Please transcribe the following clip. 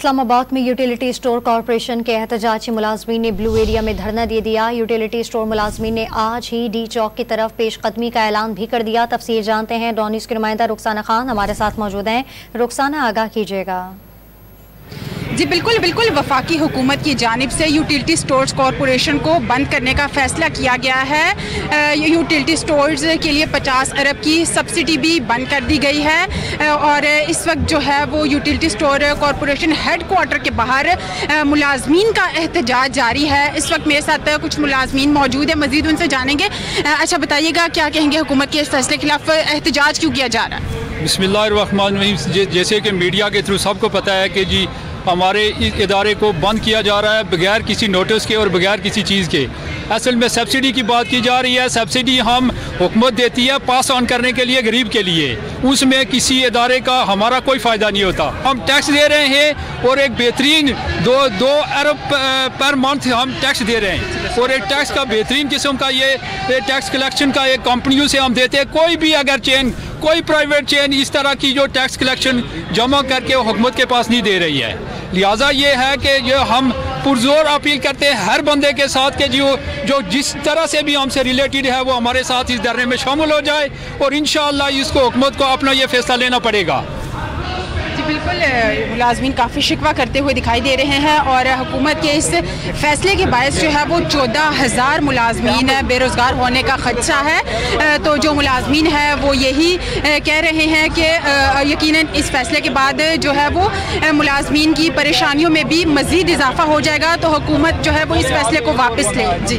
इस्लामाबाद में utility store corporation के एहतजाजी मुलाजमीन ने ब्लू एरिया में धरना दे दिया। यूटिलिटी स्टोर मुलाजमीन ने आज ही डी चौक की तरफ पेशकदमी का ऐलान भी कर दिया। तफसील जानते हैं, डॉन न्यूज़ की नुमाइंदा रुखसाना खान हमारे साथ मौजूद हैं। रुखसाना, आगाह कीजिएगा। जी बिल्कुल वफाकी हुकूमत की जानिब से यूटिलिटी स्टोर्स कॉरपोरेशन को बंद करने का फ़ैसला किया गया है। यूटिलिटी स्टोर्स के लिए 50 अरब की सब्सिडी भी बंद कर दी गई है और इस वक्त जो है वो utility store corporation head quarter के बाहर मुलाजमीन का एहतजाज जारी है। इस वक्त मेरे साथ कुछ मुलाजमीन मौजूद है, मज़ीद उनसे जानेंगे। अच्छा बताइएगा, क्या कहेंगे, हुकूमत के इस फैसले के खिलाफ एहतजाज क्यों किया जा रहा है? बिस्मिल्लाहिर्रहमानिर्रहीम। जैसे कि मीडिया के थ्रू सबको पता है कि जी हमारे इस इदारे को बंद किया जा रहा है बगैर किसी नोटिस के और बगैर किसी चीज़ के। असल में सब्सिडी की बात की जा रही है। सब्सिडी हम हुकूमत देती है पास ऑन करने के लिए गरीब के लिए, उसमें किसी इदारे का हमारा कोई फ़ायदा नहीं होता। हम टैक्स दे रहे हैं और एक बेहतरीन दो अरब पर मंथ हम टैक्स दे रहे हैं और एक टैक्स का बेहतरीन किस्म का ये टैक्स कलेक्शन का एक कंपनियों से हम देते हैं। कोई भी अगर चेन, कोई प्राइवेट चेन इस तरह की जो टैक्स कलेक्शन जमा करके हुकूमत के पास नहीं दे रही है। लिहाजा ये है कि ये हम पुरजोर अपील करते हैं हर बंदे के साथ कि जो जिस तरह से भी हमसे रिलेटेड है वो हमारे साथ इस धरने में शामिल हो जाए और इंशाअल्लाह इसको हुकूमत को अपना ये फैसला लेना पड़ेगा। जी बिल्कुल, मुलाजमीन काफ़ी शिकवा करते हुए दिखाई दे रहे हैं और हुकूमत के इस फैसले के बायस जो है वो 14,000 मुलाजमीन बेरोज़गार होने का खदशा है। तो जो मुलाजमीन है वो यही कह रहे हैं कि यकीनन इस फैसले के बाद जो है वो मुलाजमीन की परेशानियों में भी मज़ीद इजाफा हो जाएगा। तो हुकूमत जो है वो इस फैसले को वापस ले। जी।